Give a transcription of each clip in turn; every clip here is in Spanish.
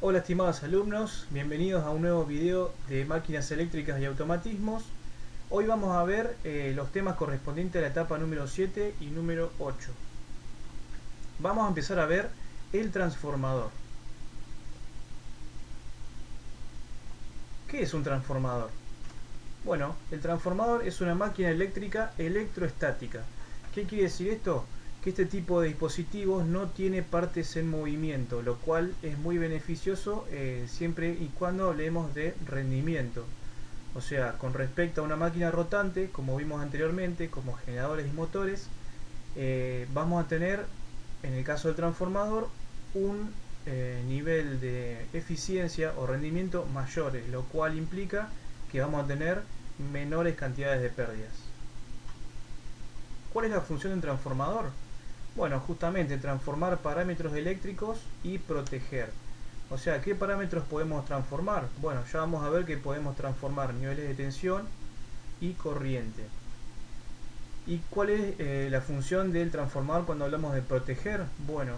Hola estimados alumnos, bienvenidos a un nuevo video de máquinas eléctricas y automatismos. Hoy vamos a ver los temas correspondientes a la etapa número 7 y número 8. Vamos a empezar a ver el transformador. ¿Qué es un transformador? Bueno, el transformador es una máquina eléctrica electroestática. ¿Qué quiere decir esto? Que este tipo de dispositivos no tiene partes en movimiento, lo cual es muy beneficioso siempre y cuando hablemos de rendimiento. O sea, con respecto a una máquina rotante, como vimos anteriormente, como generadores y motores, vamos a tener, en el caso del transformador, un nivel de eficiencia o rendimiento mayores, lo cual implica que vamos a tener menores cantidades de pérdidas. ¿Cuál es la función de un transformador? Bueno, justamente transformar parámetros eléctricos y proteger. O sea, ¿qué parámetros podemos transformar? Bueno, ya vamos a ver que podemos transformar niveles de tensión y corriente. ¿Y cuál es la función del transformador cuando hablamos de proteger? Bueno,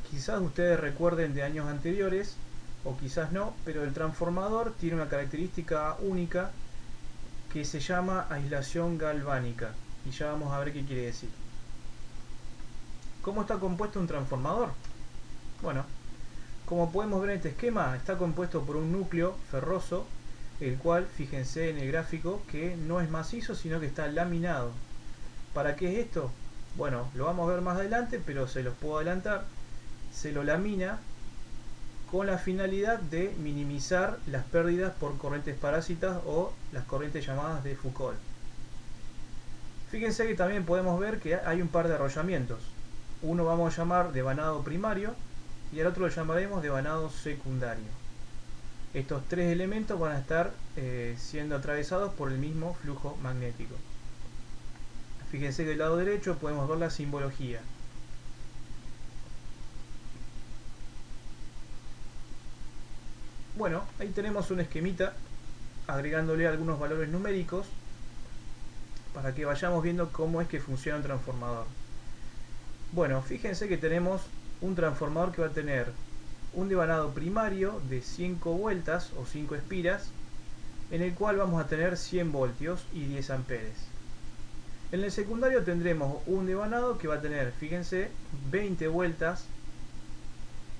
quizás ustedes recuerden de años anteriores, o quizás no, pero el transformador tiene una característica única que se llama aislación galvánica. Y ya vamos a ver qué quiere decir. ¿Cómo está compuesto un transformador? Bueno, como podemos ver en este esquema, está compuesto por un núcleo ferroso, el cual, fíjense en el gráfico, que no es macizo, sino que está laminado. ¿Para qué es esto? Bueno, lo vamos a ver más adelante, pero se los puedo adelantar. Se lo lamina con la finalidad de minimizar las pérdidas por corrientes parásitas o las corrientes llamadas de Foucault. Fíjense que también podemos ver que hay un par de arrollamientos. Uno vamos a llamar de vanado primario y al otro lo llamaremos de vanado secundario. Estos tres elementos van a estar siendo atravesados por el mismo flujo magnético. Fíjense que del lado derecho podemos ver la simbología. Bueno, ahí tenemos un esquemita agregándole algunos valores numéricos para que vayamos viendo cómo es que funciona un transformador. Bueno, fíjense que tenemos un transformador que va a tener un devanado primario de 5 vueltas o 5 espiras, en el cual vamos a tener 100 voltios y 10 amperes. En el secundario tendremos un devanado que va a tener, fíjense, 20 vueltas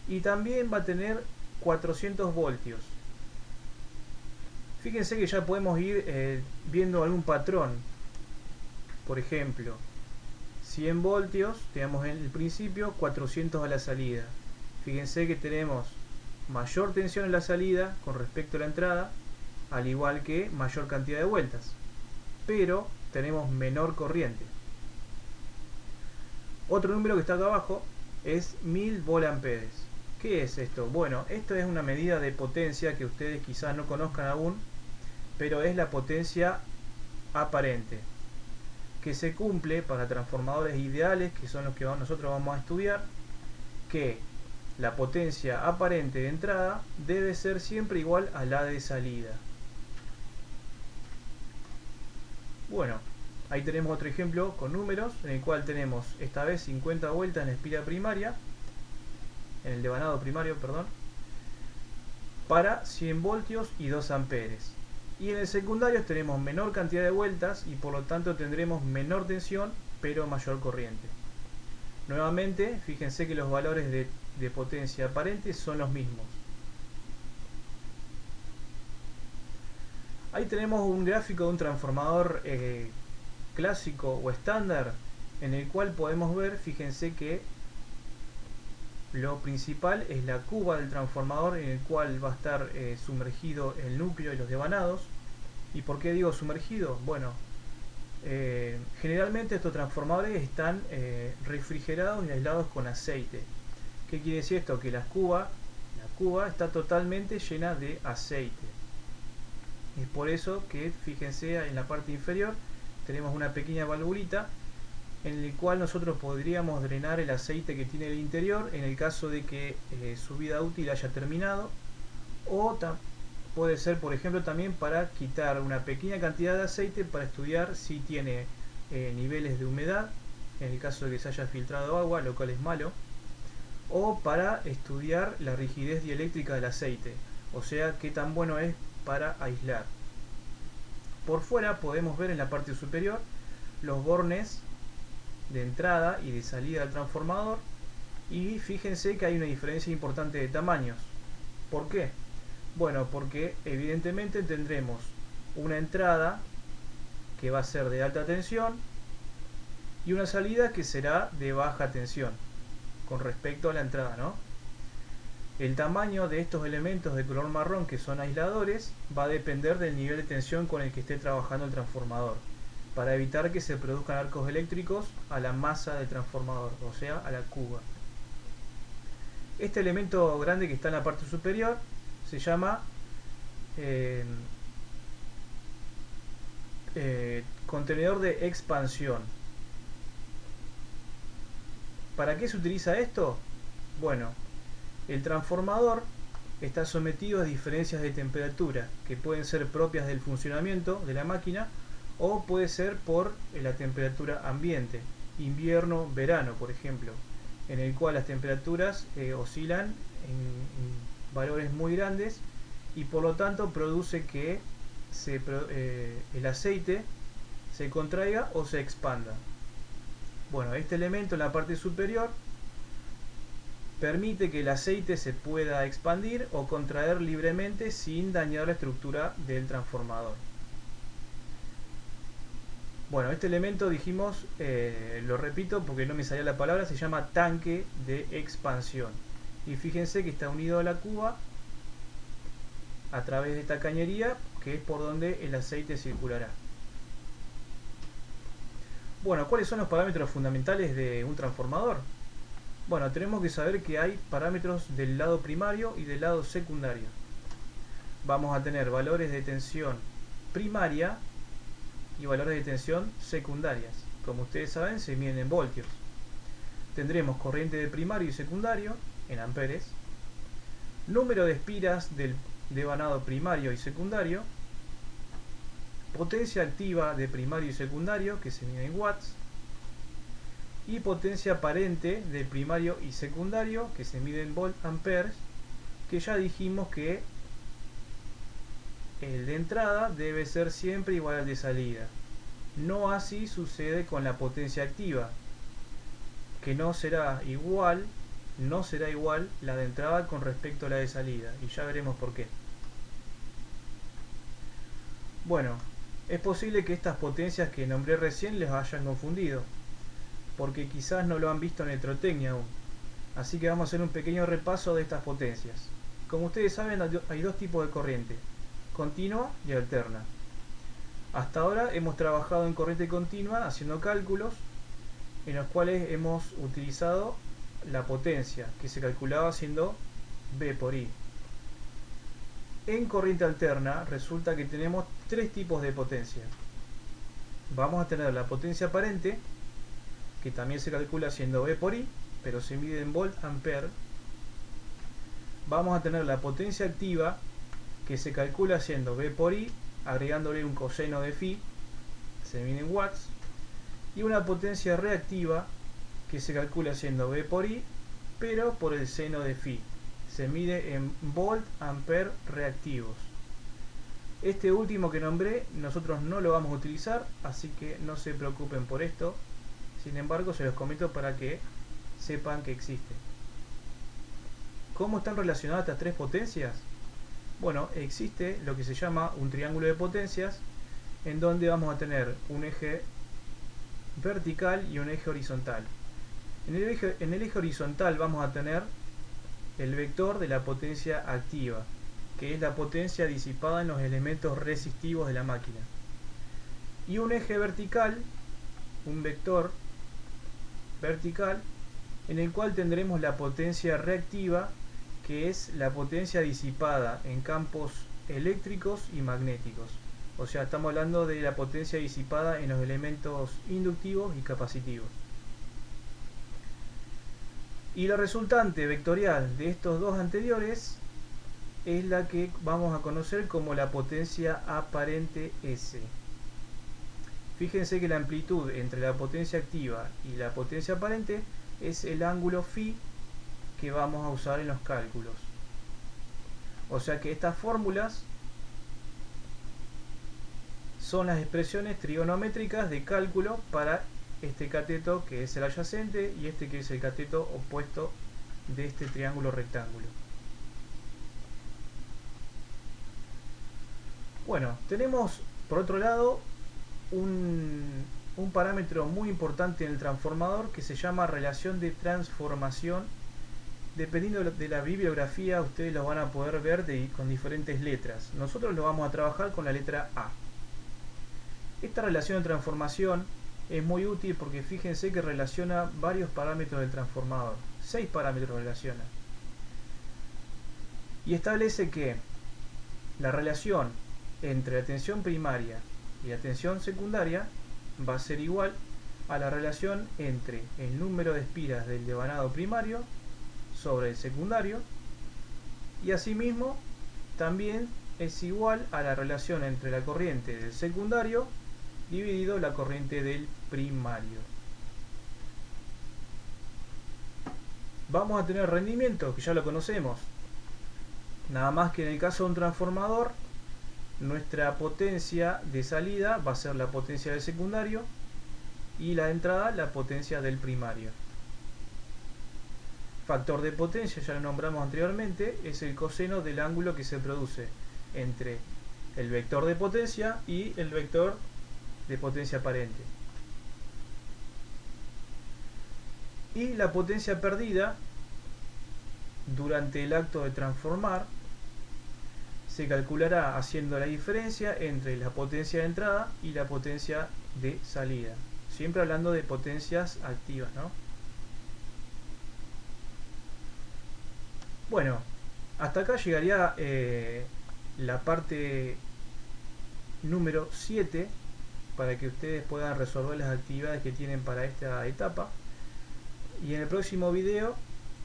y también va a tener 400 voltios. Fíjense que ya podemos ir viendo algún patrón. Por ejemplo, 100 voltios, tenemos en el principio, 400 a la salida. Fíjense que tenemos mayor tensión en la salida con respecto a la entrada, al igual que mayor cantidad de vueltas, pero tenemos menor corriente. Otro número que está acá abajo es 1000 volamperes. ¿Qué es esto? Bueno, esto es una medida de potencia que ustedes quizás no conozcan aún, pero es la potencia aparente, que se cumple para transformadores ideales, que son los que nosotros vamos a estudiar, que la potencia aparente de entrada debe ser siempre igual a la de salida. Bueno, ahí tenemos otro ejemplo con números, en el cual tenemos esta vez 50 vueltas en la espira primaria, en el devanado primario, perdón, para 100 voltios y 2 amperes. Y en el secundario tenemos menor cantidad de vueltas y por lo tanto tendremos menor tensión pero mayor corriente. Nuevamente, fíjense que los valores de potencia aparente son los mismos. Ahí tenemos un gráfico de un transformador clásico o estándar, en el cual podemos ver, fíjense que lo principal es la cuba del transformador, en el cual va a estar sumergido el núcleo y los devanados. ¿Y por qué digo sumergido? Bueno, generalmente estos transformadores están refrigerados y aislados con aceite. ¿Qué quiere decir esto? Que la cuba está totalmente llena de aceite. Es por eso que, fíjense, en la parte inferior tenemos una pequeña valvulita en el cual nosotros podríamos drenar el aceite que tiene el interior en el caso de que su vida útil haya terminado, o puede ser, por ejemplo, también para quitar una pequeña cantidad de aceite para estudiar si tiene niveles de humedad, en el caso de que se haya filtrado agua, lo cual es malo, o para estudiar la rigidez dieléctrica del aceite, o sea, qué tan bueno es para aislar. Por fuera podemos ver en la parte superior los bornes de entrada y de salida del transformador, y fíjense que hay una diferencia importante de tamaños. ¿Por qué? Bueno, porque evidentemente tendremos una entrada que va a ser de alta tensión y una salida que será de baja tensión con respecto a la entrada, ¿no? El tamaño de estos elementos de color marrón, que son aisladores, va a depender del nivel de tensión con el que esté trabajando el transformador, para evitar que se produzcan arcos eléctricos a la masa del transformador, o sea, a la cuba. Este elemento grande que está en la parte superior se llama contenedor de expansión. ¿Para qué se utiliza esto? Bueno, el transformador está sometido a diferencias de temperatura que pueden ser propias del funcionamiento de la máquina o puede ser por la temperatura ambiente, invierno, verano, por ejemplo, en el cual las temperaturas oscilan en valores muy grandes y por lo tanto produce que el aceite se contraiga o se expanda. Bueno, este elemento en la parte superior permite que el aceite se pueda expandir o contraer libremente sin dañar la estructura del transformador. Bueno, este elemento dijimos, lo repito porque no me salía la palabra, se llama tanque de expansión. Y fíjense que está unido a la cuba a través de esta cañería, que es por donde el aceite circulará. Bueno, ¿cuáles son los parámetros fundamentales de un transformador? Bueno, tenemos que saber que hay parámetros del lado primario y del lado secundario. Vamos a tener valores de tensión primaria y valores de tensión secundarias. Como ustedes saben, se miden en voltios. Tendremos corriente de primario y secundario en amperes, número de espiras del devanado primario y secundario, potencia activa de primario y secundario, que se mide en watts, y potencia aparente de primario y secundario, que se mide en volt amperes, que ya dijimos que el de entrada debe ser siempre igual al de salida. No así sucede con la potencia activa, que no será igual la de entrada con respecto a la de salida, y ya veremos por qué. Bueno, es posible que estas potencias que nombré recién les hayan confundido, porque quizás no lo han visto en electrotecnia aún. Así que vamos a hacer un pequeño repaso de estas potencias. Como ustedes saben, hay dos tipos de corriente, continua y alterna. Hasta ahora hemos trabajado en corriente continua haciendo cálculos en los cuales hemos utilizado la potencia, que se calculaba haciendo V por I. En corriente alterna resulta que tenemos tres tipos de potencia. Vamos a tener la potencia aparente, que también se calcula haciendo V por I, pero se mide en volt ampere. Vamos a tener la potencia activa, que se calcula haciendo V por I, agregándole un coseno de phi, se mide en watts. Y una potencia reactiva, que se calcula haciendo V por I, pero por el seno de phi, se mide en volt ampere reactivos. Este último que nombré nosotros no lo vamos a utilizar, así que no se preocupen por esto. Sin embargo, se los comento para que sepan que existe. ¿Cómo están relacionadas estas tres potencias? Bueno, existe lo que se llama un triángulo de potencias, en donde vamos a tener un eje vertical y un eje horizontal. En el eje horizontal vamos a tener el vector de la potencia activa, que es la potencia disipada en los elementos resistivos de la máquina. Y un eje vertical, un vector vertical, en el cual tendremos la potencia reactiva, que es la potencia disipada en campos eléctricos y magnéticos. O sea, estamos hablando de la potencia disipada en los elementos inductivos y capacitivos. Y la resultante vectorial de estos dos anteriores es la que vamos a conocer como la potencia aparente S. Fíjense que la amplitud entre la potencia activa y la potencia aparente es el ángulo phi, que vamos a usar en los cálculos. O sea que estas fórmulas son las expresiones trigonométricas de cálculo para este cateto que es el adyacente y este que es el cateto opuesto de este triángulo rectángulo. Bueno, tenemos por otro lado un parámetro muy importante en el transformador que se llama relación de transformación. Dependiendo de la bibliografía, ustedes lo van a poder ver con diferentes letras. Nosotros lo vamos a trabajar con la letra A. Esta relación de transformación es muy útil porque fíjense que relaciona varios parámetros del transformador. 6 parámetros relaciona. Y establece que la relación entre la tensión primaria y la tensión secundaria va a ser igual a la relación entre el número de espiras del devanado primario sobre el secundario, y asimismo también es igual a la relación entre la corriente del secundario dividido la corriente del primario. Vamos a tener rendimiento, que ya lo conocemos, nada más que en el caso de un transformador nuestra potencia de salida va a ser la potencia del secundario y la de entrada la potencia del primario. Factor de potencia, ya lo nombramos anteriormente, es el coseno del ángulo que se produce entre el vector de potencia y el vector de potencia aparente. Y la potencia perdida durante el acto de transformar se calculará haciendo la diferencia entre la potencia de entrada y la potencia de salida. Siempre hablando de potencias activas, ¿no? Bueno, hasta acá llegaría la parte número 7 para que ustedes puedan resolver las actividades que tienen para esta etapa. Y en el próximo video,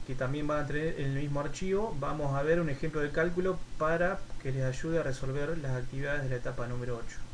que también van a tener en el mismo archivo, vamos a ver un ejemplo de cálculo para que les ayude a resolver las actividades de la etapa número 8.